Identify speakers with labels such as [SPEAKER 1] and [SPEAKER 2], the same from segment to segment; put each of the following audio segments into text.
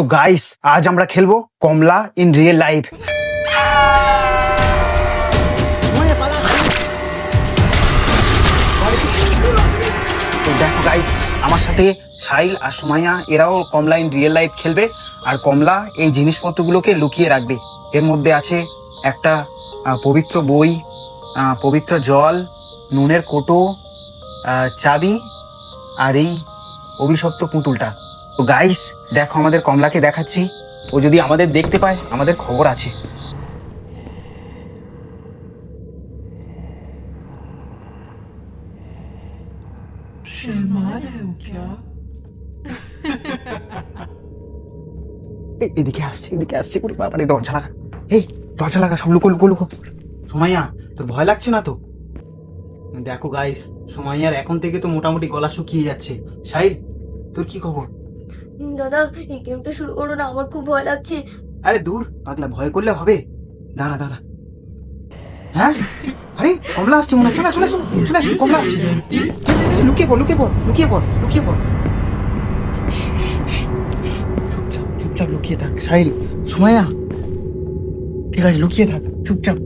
[SPEAKER 1] তো গাইস, আজ আমরা খেলবো কমলা ইন রিয়েল লাইফ। তো দেখো গাইস, আমার সাথে সাহিল আর সুমাইয়া এরাও কমলা ইন রিয়েল লাইফ খেলবে। আর কমলা এই জিনিসপত্রগুলোকে লুকিয়ে রাখবে। এর মধ্যে আছে একটা পবিত্র বই, পবিত্র জল, নুনের কোটো, চাবি আর এই অভিশপ্ত পুতুলটা। তো গাইস দেখো, আমাদের কমলাকে দেখাচ্ছি। ও যদি আমাদের দেখতে পায় আমাদের খবর আছে।
[SPEAKER 2] शर्मा रहे हो क्या?
[SPEAKER 1] এদিকে আসছে, এদিকে আসছে। করে বাবারে, দরজা লাগা। এই দরজা লাগা, সব লুকো লুকো লুকো। সুমাইয়া, তোর ভয় লাগছে না তো? দেখো গাইস, সুমাইয়ার এখন থেকে তো মোটামুটি গলা শুকিয়ে যাচ্ছে। সাহিল, তোর কি খবর?
[SPEAKER 3] দাদা, এই গেমটা শুরু করো না, আমার খুব ভয় লাগছে।
[SPEAKER 1] আরে দূর পাগলা, ভয় করলে হবে? দাঁড়া দাঁড়া। হ্যাঁ, আরে কমলা আসছে মনে হয়। চলে চলে চলে চলে, কমলা আসছে। লুকিয়ে পড়, লুকিয়ে পড়, লুকিয়ে পড়, লুকিয়ে পড়। চুপচাপ চুপচাপ লুকিয়ে থাক সাহিল। সুমাইয়া, ঠিক আছে, লুকিয়ে থাক চুপচাপ।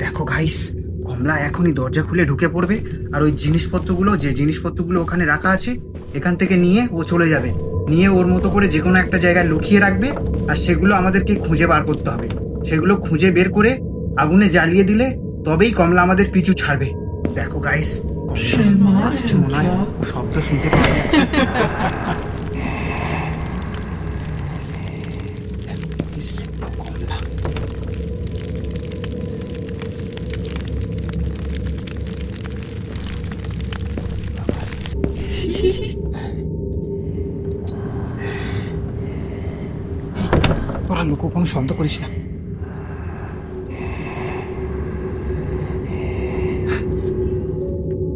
[SPEAKER 1] দেখো গাইস, কমলা এখনই দরজা খুলে ঢুকে পড়বে। আর ওই জিনিসপত্রগুলো, যে জিনিসপত্রগুলো ওখানে রাখা আছে, এখান থেকে নিয়ে ও চলে যাবে। নিয়ে ওর মতো করে যে কোনো একটা জায়গায় লুকিয়ে রাখবে। আর সেগুলো আমাদেরকে খুঁজে বার করতে হবে। সেগুলো খুঁজে বের করে আগুনে জ্বালিয়ে দিলে তবেই কমলা আমাদের পিছু ছাড়বে। দেখো গাইস,
[SPEAKER 2] शर्मा
[SPEAKER 1] আসছে
[SPEAKER 2] रहे हो
[SPEAKER 1] মনে হয়,
[SPEAKER 2] क्या?
[SPEAKER 1] ও শব্দ শুনতে পাওয়া যাচ্ছে। ইস, কমলা। তোরা লুকো, কোনো শব্দ করিস না।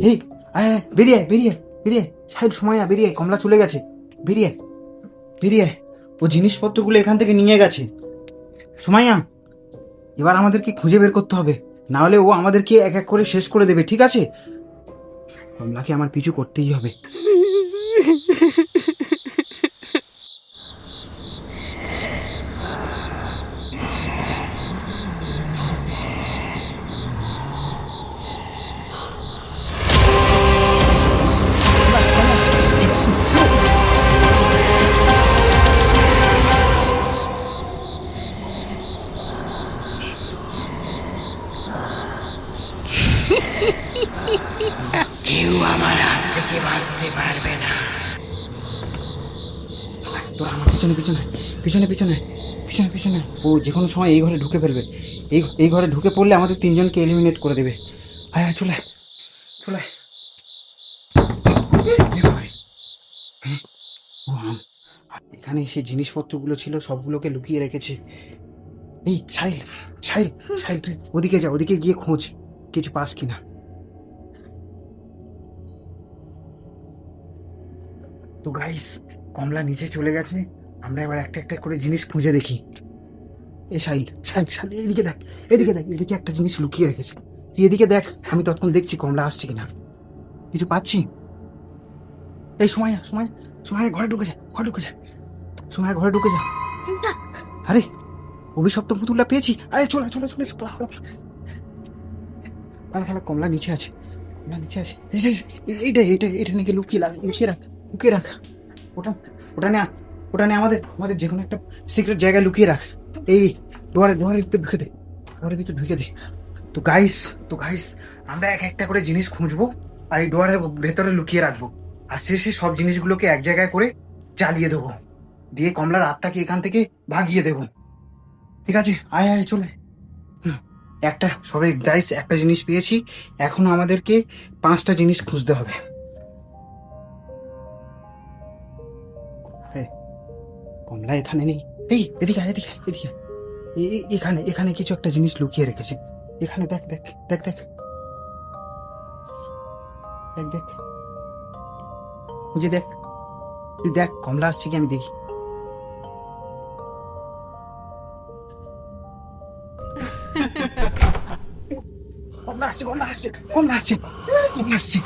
[SPEAKER 1] এই আয় আয়, বেরিয়ে আয়, বেরিয়ে আয়, বেরিয়ে আয়। সাহিল, সুমাইয়া বেরিয়ে আয়, কমলা চলে গেছে। বেরিয়ে আয়, বেরিয়ে আয়। ও জিনিসপত্রগুলো এখান থেকে নিয়ে গেছে। সুমাইয়া, এবার আমাদেরকে খুঁজে বের করতে হবে, না হলে ও আমাদেরকে এক এক করে শেষ করে দেবে, ঠিক আছে? কমলাকে আমার পিছু করতেই হবে। কেউ আমার হাত থেকে বাঁচতে পারবে না। তোরা আমার পিছনে পিছনে পিছনে পিছনে পিছনে পিছনে। ও যে কোনো সময় এই ঘরে ঢুকে ফেলবে। এই ঘরে ঢুকে পড়লে আমাদের তিনজনকে এলিমিনেট করে দেবে। আয় আয়, চলে চলে। হ্যাঁ, ও এখানে সে জিনিসপত্রগুলো ছিল, সবগুলোকে লুকিয়ে রেখেছে। এই সাহিল, সাহিল, সাহিল, তুই ওদিকে যা, ওদিকে গিয়ে খোঁজ কিছু পাস কিনা। তো গাইস, কমলা নিচে চলে গেছে। আমরা এবার একটা একটা করে জিনিস খুঁজে দেখি। এই সাহিল, সাহিল, সাহিল, এদিকে দেখ, এদিকে দেখ, এদিকে একটা জিনিস লুকিয়ে রেখেছে। তুই এদিকে দেখ, আমি ততক্ষণ দেখছি কমলা আসছে কিনা। কিছু পাচ্ছি? এই সময় সময় সময় ঘরে ঢুকে যা, ঘরে ঢুকে যা, সময় ঘরে ঢুকে যা। আরে অভিশপ্ত পুতুলটা পেয়েছি। আরে চলে চলে চলে, ভালো ভালো। কমলা নিচে আছে, কমলা নিচে আছে। এইটা এইটা এটা নাকি লুকিয়ে রাখ, লুকিয়ে রাখ, লুকিয়ে রাখ। ওটা ওটা নে, ওটা নে। আমাদের আমাদের যে কোনো একটা সিক্রেট জায়গায় লুকিয়ে রাখ। এই ডোয়ারের ভিতরে ঢুকে দে, ডোয়ারের ভিতরে ঢুকে দে। তো গাইস, আমরা এক একটা করে জিনিস খুঁজবো আর এই ডোয়ারের ভেতরে লুকিয়ে রাখবো। আর শেষে সব জিনিসগুলোকে এক জায়গায় করে জ্বালিয়ে দেবো, দিয়ে কমলার আত্মাকে এখান থেকে ভাগিয়ে দেবো। ঠিক আছে, আয় আয়, চলে। একটা সবাই গাইস, একটা জিনিস পেয়েছি। এখন আমাদেরকে 5টা জিনিস খুঁজতে হবে। কমলা এখানে নেই। এই এদিকে আয়, এদিকে আয়, এদিকে আয়। এখানে এখানে কিছু একটা জিনিস লুকিয়ে রেখেছে। এখানে দেখ দেখ দেখ দেখ দেখ দেখ, খুঁজে দেখ। তুই দেখ কমলা আসছে কি, আমি দেখি। কমলা আসছে, কমলা আসছে, কমলা আসছে, কমলা আসছে,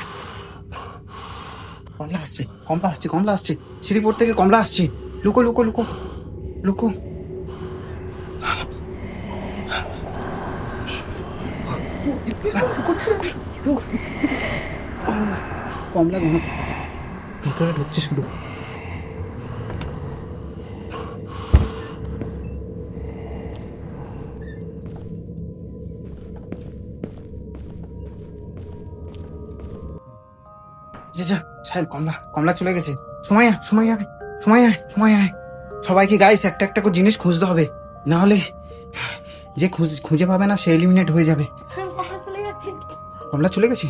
[SPEAKER 1] কমলা আসছে, কমলা আসছে, কমলা আসছে। শ্রীপুর থেকে কমলা আসছে। লুকো লুকো লুকো লুকো। কমলা ঘন ভিতরে ঢুকছে শুধু। যা যা সাহেল, কমলা কমলা চলে গেছে। সময় আয় সময় আয় সময় আয় সময় আয়। সবাইকে গাইস একটা একটা করে জিনিস খুঁজতে হবে, না হলে যে খুঁজে পাবে না সে এলিমিনেট হয়ে যাবে।
[SPEAKER 3] কমলা চলে যাচ্ছে।
[SPEAKER 1] কমলা চলে গেছে?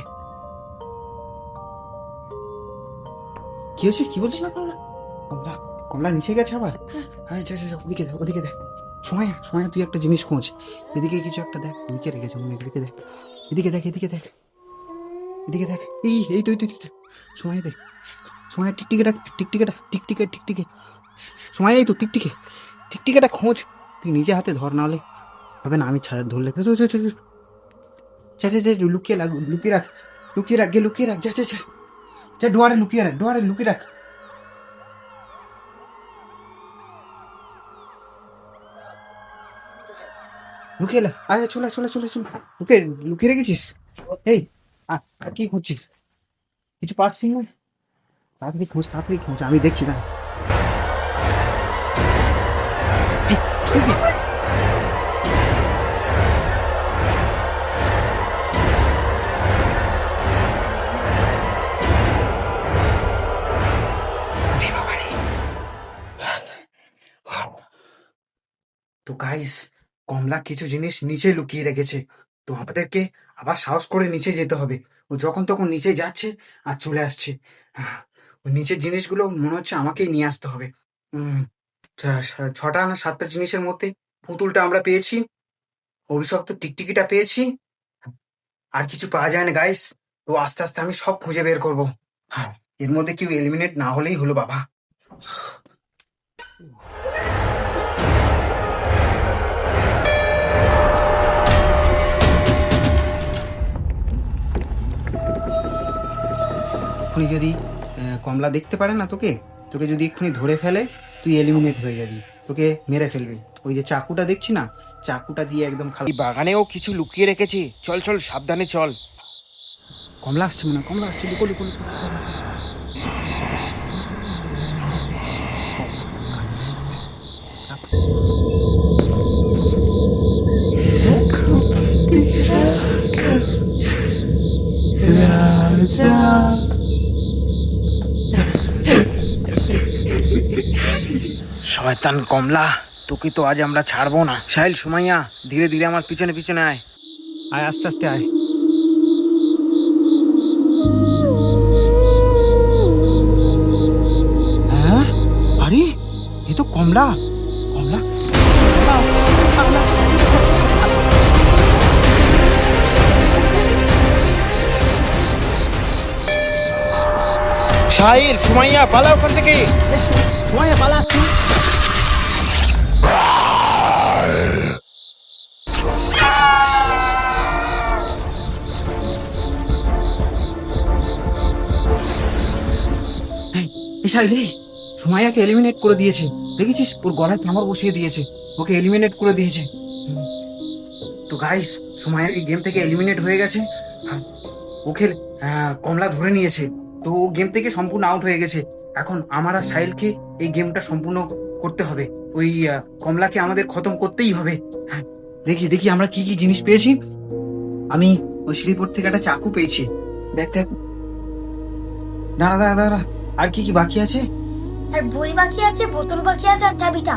[SPEAKER 1] কি হয়েছে, কি বলছিস? কমলা কমলা নিচে গেছে আবার? আচ্ছা আচ্ছা ওদিকে দেখ ওদিকে দেখ। সময় সময় তুই একটা জিনিস খোঁজ, এদিকে কিছু একটা দেখ, নিচে রেখেছে মনে হয়, এদিকে দেখ এদিকে দেখ এদিকে দেখ এদিকে দেখ। এই তুই তুই তুই সময় দেখ, সময় টিকটিকেটা টিকটিকেটা টিকটিকে টিকটিকে সময় নেই তো, টিকটিকে টিকটিকেটা খোঁজ। তুই নিজে হাতে ধর, নাহলে হবে না, আমি ছাড় ধরলে। লুকিয়ে রাখ লুকিয়ে রাখ লুকিয়ে রাখ গে লুকিয়ে রাখ। যা যা যা যা ডোয়ারে লুকিয়ে রাখ, ডোয়ারে লুকিয়ে রাখ। লুকিয়ে রাখ, আচ্ছা চলে চলে চলে চলে। লুকিয়ে লুকিয়ে রেখেছিস? এই আর কি খুঁজছিস? কিছু পাচ্ছিস না? তাড়াতাড়ি খোঁজ, আমি দেখছি না। তো গাইস, কমলা কিছু জিনিস নিচে লুকিয়ে রেখেছে, তো আমাদেরকে আবার সাহস করে নিচে যেতে হবে। ও যখন তখন নিচে যাচ্ছে আর চলে আসছে। ওই নিচের জিনিসগুলো মনে হচ্ছে আমাকেই নিয়ে আসতে হবে। উম, 6টা না 7টা জিনিসের মধ্যে পুতুলটা আমরা পেয়েছি, অভিশপ্ত টিকটিকিটা পেয়েছি, আর কিছু পাওয়া যায় না গাইস। তো আস্তে আস্তে আমি সব খুঁজে বের করবো। এর মধ্যে কেউ এলিমিনেট না হলেই হলো বাবা। এক্ষুনি যদি কমলা দেখতে পারে না তোকে, তোকে যদি এক্ষুনি ধরে ফেলে, তুই এলিমিনেট হয়ে যাবি, তোকে মেরে ফেলবে। ওই যে চাকুটা দেখছি না, চাকুটা দিয়ে একদম খালি।
[SPEAKER 4] বাগানেও কিছু লুকিয়ে রেখেছে, চল চল সাবধানে চল।
[SPEAKER 1] কমলা আসছে মনে হয়, কমলা আসছে, লুকো লুকো লুকো।
[SPEAKER 4] শয়তান কমলা, তোকে তো আজ আমরা ছাড়বো না। সাহিল, সুমাইয়া, ধীরে ধীরে আমার পিছনে পিছনে আয়।
[SPEAKER 1] আয় আস্তে আস্তে আয়। হ্যাঁ, আরে এ তো কমলা। কমলা কমলা আসছে, কমলা।
[SPEAKER 4] সাহিল, সুমাইয়া, পালা ওখান থেকে।
[SPEAKER 1] সময় পালা। সুমাইয়াকে এলিমিনেট করে দিয়েছে, দেখেছিস? ওর গলায় কামড় বসিয়ে দিয়েছে, ওকে এলিমিনেট করে দিয়েছে। তো গাইস, সুমাইয়া গেম থেকে এলিমিনেট হয়ে গেছে। ওকে কমলা ধরে নিয়েছে, তো ও গেম থেকে সম্পূর্ণ আউট হয়ে গেছে। এখন আমার আর সাহিলকে এই গেমটা সম্পূর্ণ করতে হবে। ওই কমলাকে আমাদের খতম করতেই হবে। দেখি দেখি আমরা কি কি জিনিস পেয়েছি। আমি ওই শ্রীপুর থেকে একটা চাকু পেয়েছি, দেখ দেখ। দাঁড়া দাঁড়া দাঁড়া, আর কি কি বাকি আছে?
[SPEAKER 3] আর বই বাকি আছে, বোতল বাকি আছে, আর চাবিটা।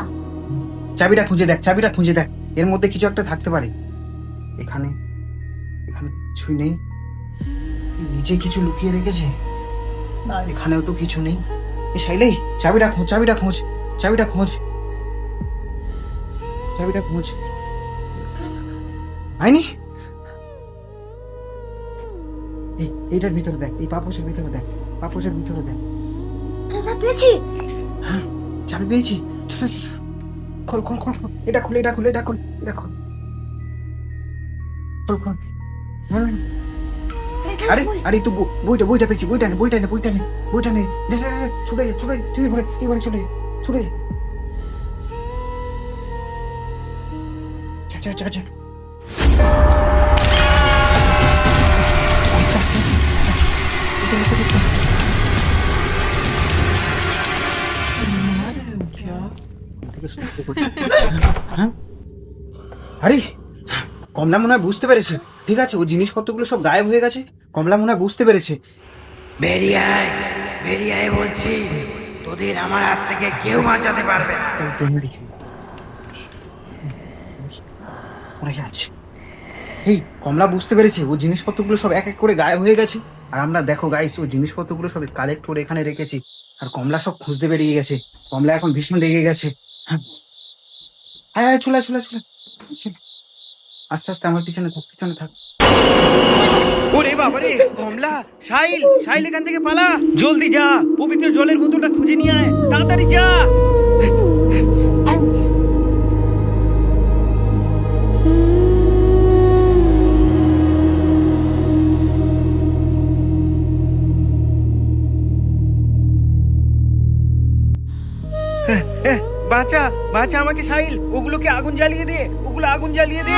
[SPEAKER 1] চাবিটা খুঁজে দেখ, চাবিটা খুঁজে দেখ, এর মধ্যে কিছু একটা থাকতে পারে। এখানে এখানে কিছুই নেই। নিচে কিছু লুকিয়ে রেখেছে না, এখানেও তো কিছু নেই। এ সাইলে, চাবিটা খোঁজ, চাবিটা খোঁজ, চাবিটা খোঁজ, চাবিটা খোঁজ। হয়নি? এইটার ভিতরে দেখ, এই পাপোশের ভিতরে দেখ, পাপোশের ভিতরে দেখ।
[SPEAKER 3] না, পেয়েছি।
[SPEAKER 1] হ্যাঁ, চাবি পেয়েছি। খোল খোল খোল খোল, এটা খুলে এটা খুলে এটা খুল এটা খুল খোল খোল। আরে আরে তুই বইটা বইটা পেয়েছি, বইটা নে বইটা নে বইটা নে বইটা নে। যা যা যা, ছুটে যা ছুটে, তুই ঘরে চলে যা। ছুটে যা যা যা যা আস্তে আস্তে আস্তে। এদিকে, এদিকে, এদিকে।
[SPEAKER 2] शर्मा रहे हो क्या?
[SPEAKER 1] থেকে শব্দ করছে। হ্যাঁ? আরে কমলা মনে হয় বুঝতে পেরেছে। ঠিক আছে, ও জিনিসপত্রগুলো সব গায়েব হয়ে গেছে। কমলা মনে হয় বুঝতে পেরেছে।
[SPEAKER 4] বেরিয়ে আয় বলছি, তোদের আমার হাত থেকে কেউ বাঁচাতে পারবে না।
[SPEAKER 1] তাকে টেনে দিকে। ওরা যাচ্ছে। এই কমলা বুঝতে পেরেছে ও জিনিসপত্রগুলো সব এক এক করে গায়েব হয়ে গেছে। আর আমরা দেখো গাইস, ও জিনিসপত্রগুলো সব কালেক্ট করে এখানে রেখেছি। আর কমলা সব খুঁজতে বেরিয়ে গেছে। কমলা এখন ভীষণ রেগে গেছে। হ্যাঁ, আয় আয়, চলে আয়, চলে আয়, চলে আয়। চলে। আস্তে আস্তে আমার পিছনে থাক, পিছনে থাক।
[SPEAKER 4] ওরে বাবারে, কমলা, সাহিল এখান থেকে পালা, জলদি যা, পবিত্র জলের বোতলটা খুঁজে নিয়ে আয়, তাড়াতাড়ি যা। বাঁচা বাঁচা আমাকে সাহিল, ওগুলোকে আগুন জ্বালিয়ে দে, ওগুলো আগুন জ্বালিয়ে দে।